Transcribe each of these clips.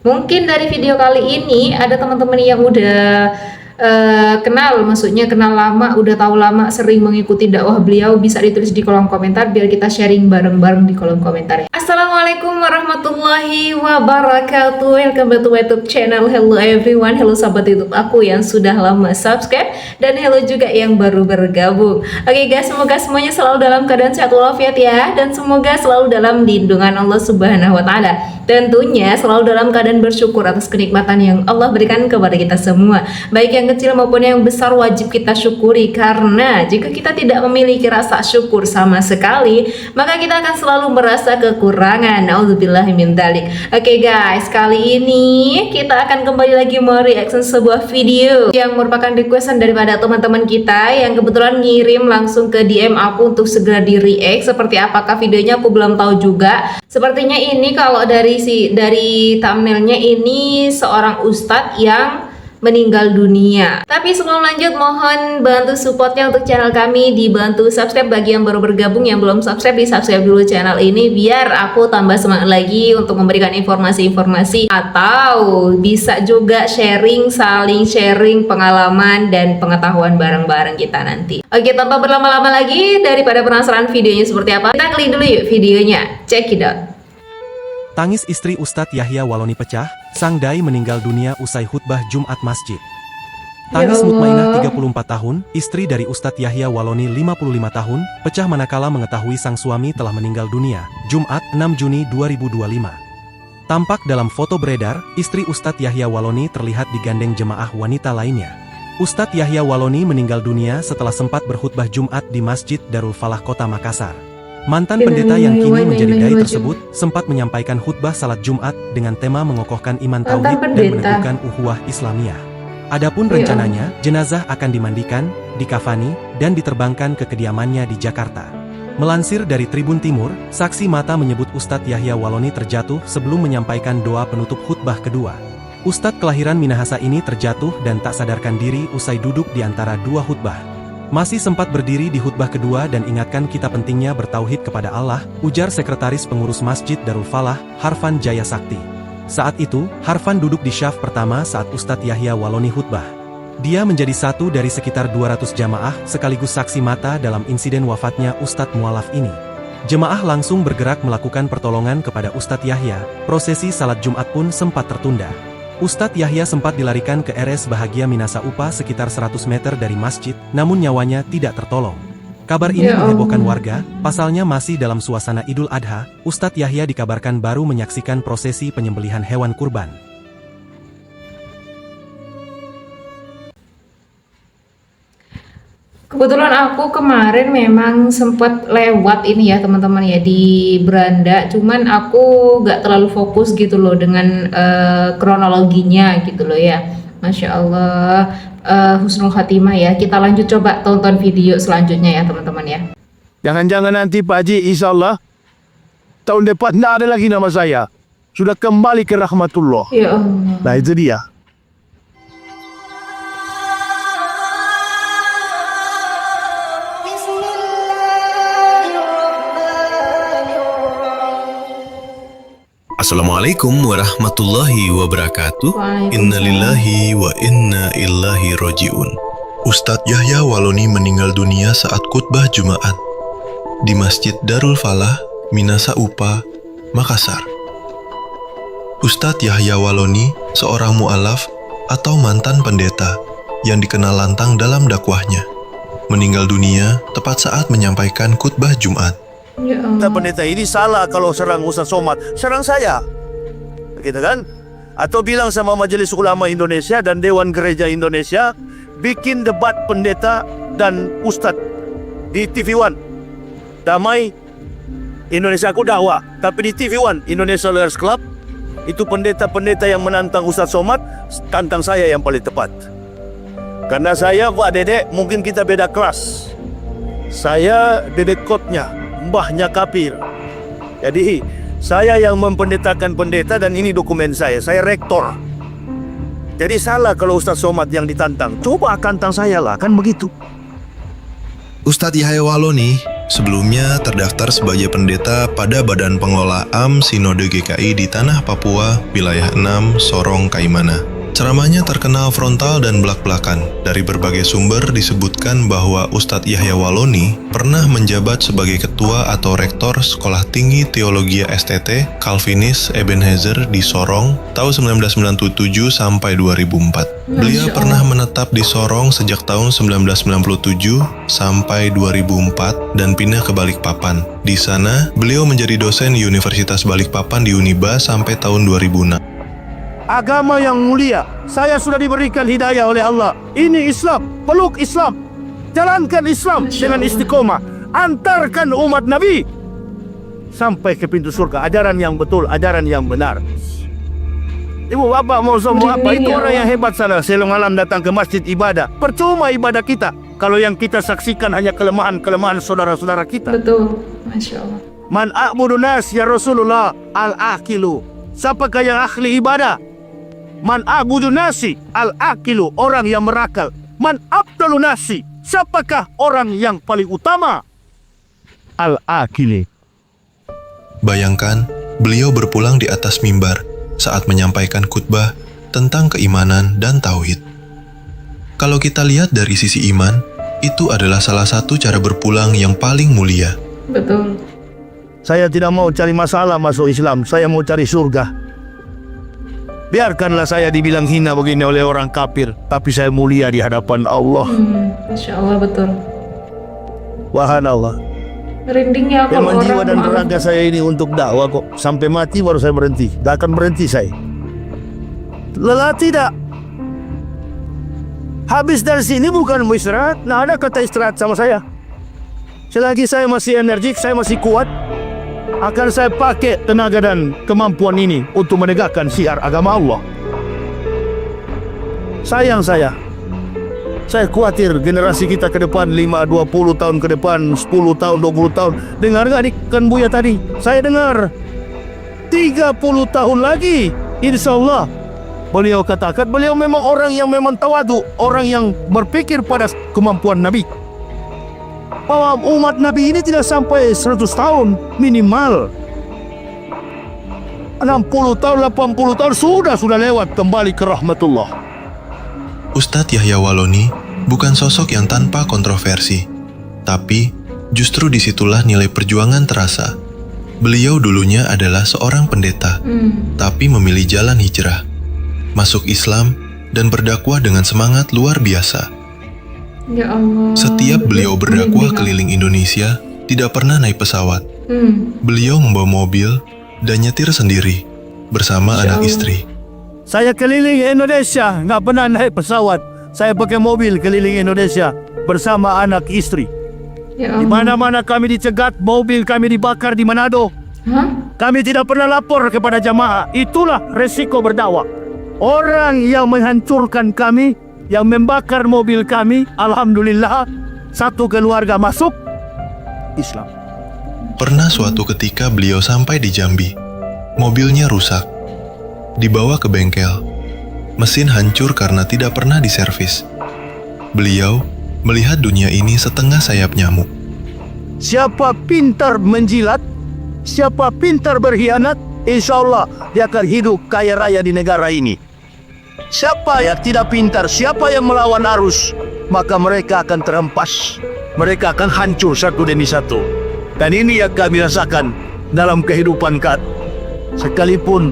Mungkin dari video kali ini ada teman-teman yang udah kenal, maksudnya kenal lama, udah tahu lama, sering mengikuti dakwah beliau, bisa ditulis di kolom komentar biar kita sharing bareng-bareng di kolom komentar. Assalamualaikum warahmatullahi wabarakatuh. Welcome back to my YouTube channel. Hello everyone, hello sahabat YouTube aku yang sudah lama subscribe dan hello juga yang baru bergabung. Oke guys, semoga semuanya selalu dalam keadaan sehat walafiat ya, dan semoga selalu dalam lindungan Allah Subhanahu wa taala. Tentunya selalu dalam keadaan bersyukur atas kenikmatan yang Allah berikan kepada kita semua, baik yang kecil maupun yang besar wajib kita syukuri, karena jika kita tidak memiliki rasa syukur sama sekali, maka kita akan selalu merasa kekurangan. Nauzubillahi min dzalik. Oke guys, kali ini kita akan kembali lagi mereaction sebuah video yang merupakan requestan daripada teman-teman kita yang kebetulan ngirim langsung ke DM aku untuk segera di react. Seperti apakah videonya aku belum tahu juga. Sepertinya ini kalau dari thumbnailnya ini seorang ustadz yang meninggal dunia. Tapi sebelum lanjut, mohon bantu supportnya untuk channel kami, dibantu subscribe. Bagi yang baru bergabung yang belum subscribe, di subscribe dulu channel ini biar aku tambah semangat lagi untuk memberikan informasi-informasi, atau bisa juga saling sharing pengalaman dan pengetahuan bareng-bareng kita nanti. Oke, tanpa berlama-lama lagi, daripada penasaran videonya seperti apa, kita klik dulu yuk videonya. Check it out. Tangis istri Ustadz Yahya Waloni pecah, sang dai meninggal dunia usai khutbah Jumat masjid. Tangis Mutmainah 34 tahun, istri dari Ustadz Yahya Waloni 55 tahun, pecah manakala mengetahui sang suami telah meninggal dunia, Jumat 6 Juni 2025. Tampak dalam foto beredar, istri Ustadz Yahya Waloni terlihat digandeng jemaah wanita lainnya. Ustadz Yahya Waloni meninggal dunia setelah sempat berkhutbah Jumat di Masjid Darul Falah Kota Makassar. Mantan pendeta yang kini menjadi dai tersebut sempat menyampaikan khutbah salat Jumat dengan tema mengokohkan iman tauhid dan meneguhkan ukhuwah Islamiyah. Adapun rencananya, jenazah akan dimandikan, dikafani, dan diterbangkan ke kediamannya di Jakarta. Melansir dari Tribun Timur, saksi mata menyebut Ustadz Yahya Waloni terjatuh sebelum menyampaikan doa penutup khutbah kedua. Ustadz kelahiran Minahasa ini terjatuh dan tak sadarkan diri usai duduk di antara dua khutbah. Masih sempat berdiri di khutbah kedua dan ingatkan kita pentingnya bertauhid kepada Allah, ujar Sekretaris Pengurus Masjid Darul Falah, Harfan Jaya Sakti. Saat itu, Harfan duduk di syaf pertama saat Ustadz Yahya Waloni khutbah. Dia menjadi satu dari sekitar 200 jamaah sekaligus saksi mata dalam insiden wafatnya Ustadz Mualaf ini. Jemaah langsung bergerak melakukan pertolongan kepada Ustadz Yahya, prosesi salat Jumat pun sempat tertunda. Ustadz Yahya sempat dilarikan ke RS Bahagia Minasa UPA sekitar 100 meter dari masjid, namun nyawanya tidak tertolong. Kabar ini menghebohkan warga, pasalnya masih dalam suasana Idul Adha, Ustadz Yahya dikabarkan baru menyaksikan prosesi penyembelihan hewan kurban. Kebetulan aku kemarin memang sempat lewat ini ya teman-teman ya, di beranda, cuman aku gak terlalu fokus gitu loh dengan kronologinya gitu loh ya. Masya Allah, husnul khatimah ya. Kita lanjut coba tonton video selanjutnya ya teman-teman ya. Jangan-jangan nanti Pak Haji, insya Allah tahun depan tidak ada lagi nama saya. Sudah kembali ke rahmatullah. Ya Allah. Nah itu dia. Assalamualaikum warahmatullahi wabarakatuh. Innalillahi wa inna ilaihi roji'un. Ustadz Yahya Waloni meninggal dunia saat khutbah Jumat di Masjid Darul Falah, Minasa UPA, Makassar. Ustadz Yahya Waloni seorang mu'alaf atau mantan pendeta yang dikenal lantang dalam dakwahnya, meninggal dunia tepat saat menyampaikan khutbah Jumat. Ya Pendeta ini salah kalau serang Ustaz Somad, serang saya, gitu kan? Atau bilang sama Majelis Ulama Indonesia dan Dewan Gereja Indonesia bikin debat pendeta dan ustadz di TV One. Damai Indonesia Aku Dakwah, tapi di TV One Indonesia Lawyers Club itu pendeta-pendeta yang menantang Ustaz Somad, tantang saya yang paling tepat. Karena saya Pak Dedek mungkin kita beda kelas. Saya Dedek Kotnya, mbahnya kafir. Jadi saya yang mempendetakan pendeta dan ini dokumen saya rektor. Jadi salah kalau Ustaz Somad yang ditantang. Coba tantang saya lah, kan begitu. Ustadz Yahya Waloni Sebelumnya terdaftar sebagai pendeta pada Badan Pengelola AM Sinode GKI di Tanah Papua, Wilayah 6, Sorong, Kaimana. Ceramahnya terkenal frontal dan belak-belakan. Dari berbagai sumber disebutkan bahwa Ustadz Yahya Walloni pernah menjabat sebagai ketua atau rektor Sekolah Tinggi Teologia STT Calvinis Ebenezer di Sorong tahun 1997 sampai 2004. Beliau pernah menetap di Sorong sejak tahun 1997 sampai 2004 dan pindah ke Balikpapan. Di sana, beliau menjadi dosen Universitas Balikpapan di Uniba sampai tahun 2006. Agama yang mulia, saya sudah diberikan hidayah oleh Allah. Ini Islam, peluk Islam, jalankan Islam dengan istiqomah, antarkan umat Nabi sampai ke pintu surga. Ajaran yang betul, ajaran yang benar. Ibu bapak mau semua apa? Itu orang yang hebat sana. Selong alam datang ke masjid ibadah. Percuma ibadah kita kalau yang kita saksikan hanya kelemahan-kelemahan saudara-saudara kita. Betul, Masya Allah. Man a'budu nas ya Rasulullah al-aqilu. Siapakah yang ahli ibadah? Man a'budu nasi al-aqilu, orang yang merakal. Man abdalu nasi, siapakah orang yang paling utama? Al-aqili. Bayangkan, beliau berpulang di atas mimbar saat menyampaikan khutbah tentang keimanan dan tauhid. Kalau kita lihat dari sisi iman, itu adalah salah satu cara berpulang yang paling mulia. Betul. Saya tidak mau cari masalah masuk Islam, saya mau cari surga. Biarkanlah saya dibilang hina begini oleh orang kafir, tapi saya mulia di hadapan Allah. Masya Allah, betul. Wahai Allah. Merinding ya kalau Memang jiwa orang dan maaf. raga saya ini untuk dakwah kok. Sampai mati baru saya berhenti. Gak akan berhenti saya. Lelah tidak. Habis dari sini bukan mau istirahat. Nah, ada kata istirahat sama saya. Selagi saya masih energik, saya masih kuat, akan saya pakai tenaga dan kemampuan ini untuk menegakkan syiar agama Allah. Sayang saya khawatir generasi kita ke depan 5-20 tahun ke depan, 10 tahun, 20 tahun. Dengar gak nih kan Buya tadi? Saya dengar 30 tahun lagi insya Allah. Beliau katakan beliau memang orang yang memang tawadu, orang yang berpikir pada kemampuan Nabi. Bahwa umat Nabi ini tidak sampai 100 tahun minimal. 60 tahun, 80 tahun sudah lewat kembali ke rahmatullah. Ustadz Yahya Walloni bukan sosok yang tanpa kontroversi, tapi justru disitulah nilai perjuangan terasa. Beliau dulunya adalah seorang pendeta, tapi memilih jalan hijrah, masuk Islam, dan berdakwah dengan semangat luar biasa. Ya Allah. Setiap beliau berdakwah keliling Indonesia, tidak pernah naik pesawat. Beliau membawa mobil dan nyetir sendiri bersama anak istri. Saya keliling Indonesia, nggak pernah naik pesawat. Saya pakai mobil keliling Indonesia bersama anak istri. Ya Di Allah. mana-mana kami dicegat, mobil kami dibakar di Manado. Kami tidak pernah lapor kepada jamaah. Itulah resiko berdakwah. Orang yang menghancurkan kami, yang membakar mobil kami, alhamdulillah satu keluarga masuk Islam. Pernah suatu ketika beliau sampai di Jambi. Mobilnya rusak. Dibawa ke bengkel. Mesin hancur karena tidak pernah diservis. Beliau melihat dunia ini setengah sayap nyamuk. Siapa pintar menjilat, siapa pintar berkhianat, insya Allah dia akan hidup kaya raya di negara ini. Siapa yang tidak pintar, siapa yang melawan arus, maka mereka akan terhempas. Mereka akan hancur satu demi satu. Dan ini yang kami rasakan dalam kehidupan kami. Sekalipun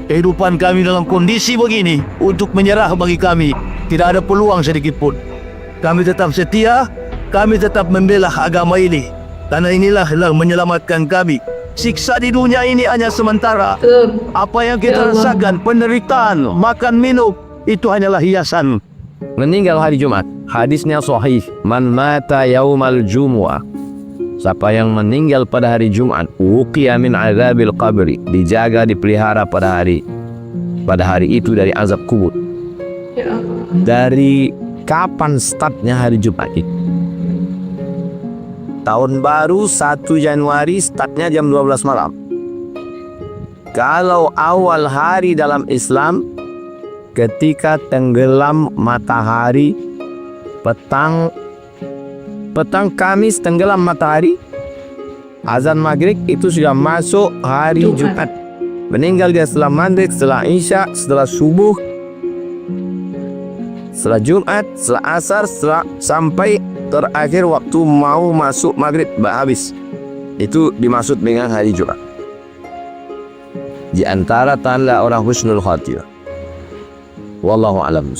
kehidupan kami dalam kondisi begini, untuk menyerah bagi kami tidak ada peluang sedikit pun. Kami tetap setia, kami tetap membela agama ini. Karena inilah yang menyelamatkan kami. Siksa di dunia ini hanya sementara. Apa yang Ya kita Allah. rasakan, penderitaan, makan minum, itu hanyalah hiasan. Meninggal hari Jumat, hadisnya sahih, man mata yaumal jumu'ah, siapa yang meninggal pada hari Jumat, wuqiya min azabil qabri, dijaga, dipelihara pada hari itu dari azab kubur. Ya Allah. Dari kapan startnya hari Jumat itu? Tahun baru 1 Januari, startnya jam 12 malam. Kalau awal hari dalam Islam, ketika tenggelam matahari, petang Kamis tenggelam matahari, Azan maghrib itu sudah masuk hari Jumat. Meninggal dia setelah maghrib, setelah isya, setelah subuh, setelah Jumat, setelah asar, sampai terakhir waktu mau masuk maghrib habis. Itu dimaksud dengan hari Jumat. Di antara tanda orang husnul khatimah. Wallahu a'lam.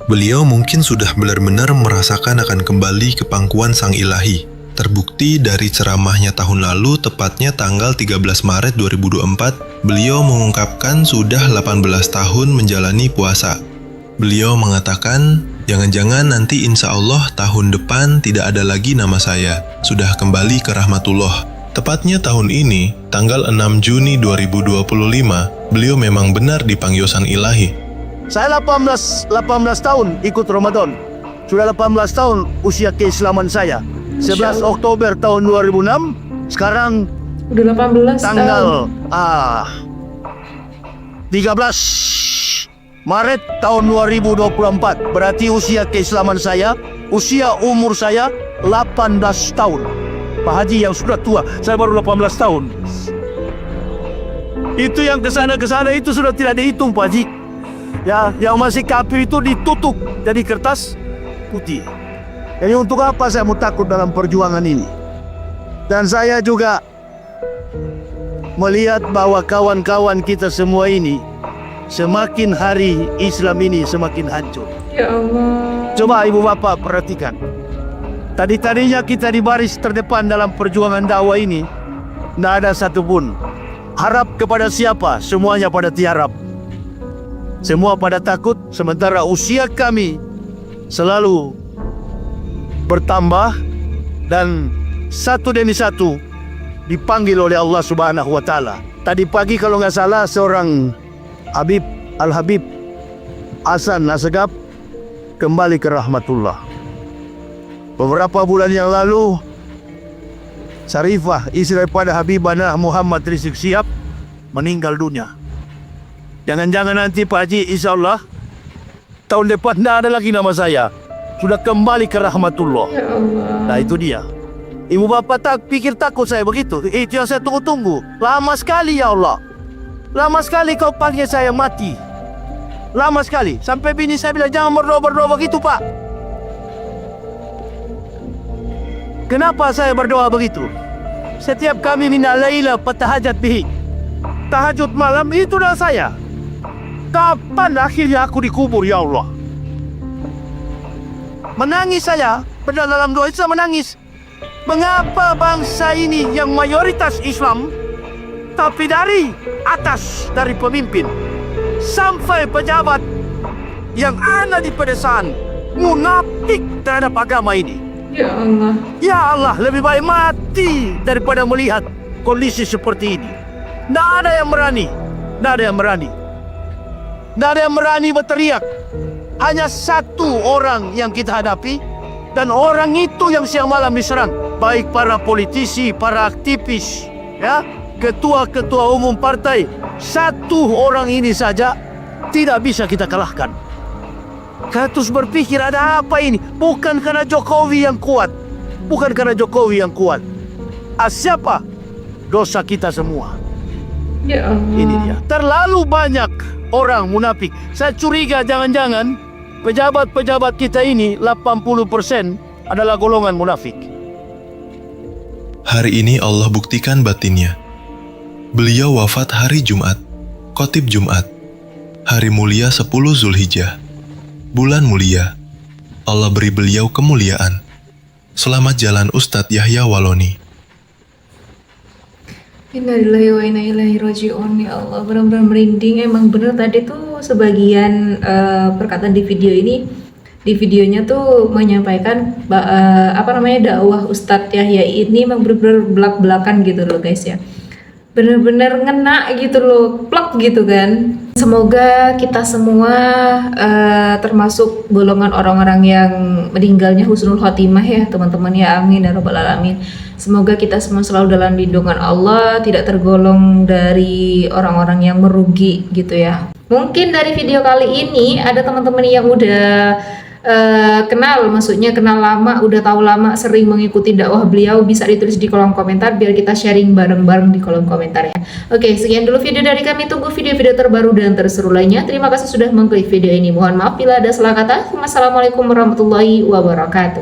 Beliau mungkin sudah benar-benar merasakan akan kembali ke pangkuan Sang Ilahi. Terbukti dari ceramahnya tahun lalu, tepatnya tanggal 13 Maret 2024, beliau mengungkapkan sudah 18 tahun menjalani puasa. Beliau mengatakan, jangan-jangan nanti insya Allah tahun depan tidak ada lagi nama saya, sudah kembali ke rahmatullah. Tepatnya tahun ini, tanggal 6 Juni 2025, beliau memang benar dipanggil Sang Ilahi. Saya 18 tahun ikut Ramadan. Sudah 18 tahun usia keislaman saya. 11 Oktober tahun 2006, sekarang Udah 18 tanggal tahun. 13 Maret tahun 2024. Berarti usia keislaman saya, usia umur saya 18 tahun. Pak Haji yang sudah tua, saya baru 18 tahun. Itu yang kesana-kesana itu sudah tidak dihitung, Pak Haji. Ya, yang masih kafir itu ditutup jadi kertas putih. Jadi untuk apa saya mau takut dalam perjuangan ini? Dan saya juga melihat bahwa kawan-kawan kita semua ini semakin hari Islam ini semakin hancur. Ya Allah. Coba ibu bapak perhatikan. Tadi-tadinya kita di baris terdepan dalam perjuangan dakwah ini, tidak ada satupun harap kepada siapa, semuanya pada tiarap. Semua pada takut, sementara usia kami selalu bertambah dan satu demi satu dipanggil oleh Allah Subhanahu wa Ta'ala. Tadi pagi kalau nggak salah seorang Habib Al-Habib Hasan Assegaf kembali ke rahmatullah. Beberapa bulan yang lalu Syarifah, istri daripada Habibanah Muhammad Rizik Syihab, meninggal dunia. Jangan-jangan nanti Pak Haji, insya Allah tahun depan tidak ada lagi nama saya, sudah kembali ke rahmatullah. Ya Allah. Nah itu dia. Ibu bapak pikir takut saya begitu. Itu yang saya tunggu-tunggu. Lama sekali ya Allah. Lama sekali kau panggil saya mati. Lama sekali. Sampai bini saya bilang jangan berdoa begitu Pak. Kenapa saya berdoa begitu? Setiap kami minal laila fatahajat bihi. Tahajud malam itu dah saya. Kapan akhirnya aku dikubur ya Allah? Menangis saya. Padahal dalam doa itu saya menangis. Mengapa bangsa ini yang mayoritas Islam, tapi dari atas, dari pemimpin sampai pejabat yang ada di pedesaan, munafik terhadap agama ini? Ya Allah. Ya Allah, lebih baik mati daripada melihat kondisi seperti ini. Tidak ada yang berani. Tidak ada yang berani. Tidak ada yang berani berteriak. Hanya satu orang yang kita hadapi, dan orang itu yang siang malam diserang. Baik para politisi, para aktivis, ya, ketua-ketua umum partai. Satu orang ini saja tidak bisa kita kalahkan. Kita terus berpikir ada apa ini? Bukan karena Jokowi yang kuat. Bukan karena Jokowi yang kuat. Siapa? Dosa kita semua. Ya Allah. Ini dia. Terlalu banyak orang munafik. Saya curiga jangan-jangan pejabat-pejabat kita ini 80% adalah golongan munafik. Hari ini Allah buktikan batinnya. Beliau wafat hari Jumat, Khotib Jumat, hari mulia 10 Zulhijjah, bulan mulia. Allah beri beliau kemuliaan. Selamat jalan Ustadz Yahya Waloni. Innalillahi wa inna ilaihi raji'un. Ya Allah, benar-benar merinding. Emang bener tadi tuh sebagian perkataan di video ini, di videonya tuh menyampaikan dakwah Ustadz Yahya ini memang benar-benar belak-belakan gitu loh guys ya. Bener-bener ngena gitu loh, plek gitu kan. Semoga kita semua termasuk golongan orang-orang yang meninggalnya husnul khotimah ya teman-teman ya, amin ya rabbal alamin. Semoga kita semua selalu dalam lindungan Allah, tidak tergolong dari orang-orang yang merugi gitu ya. Mungkin dari video kali ini ada teman-teman yang udah kenal, maksudnya kenal lama, udah tahu lama, sering mengikuti dakwah beliau, bisa ditulis di kolom komentar biar kita sharing bareng-bareng di kolom komentar ya. Oke, sekian dulu video dari kami, tunggu video-video terbaru dan terseru lainnya. Terima kasih sudah mengklik video ini. Mohon maaf bila ada salah kata. Wassalamualaikum warahmatullahi wabarakatuh.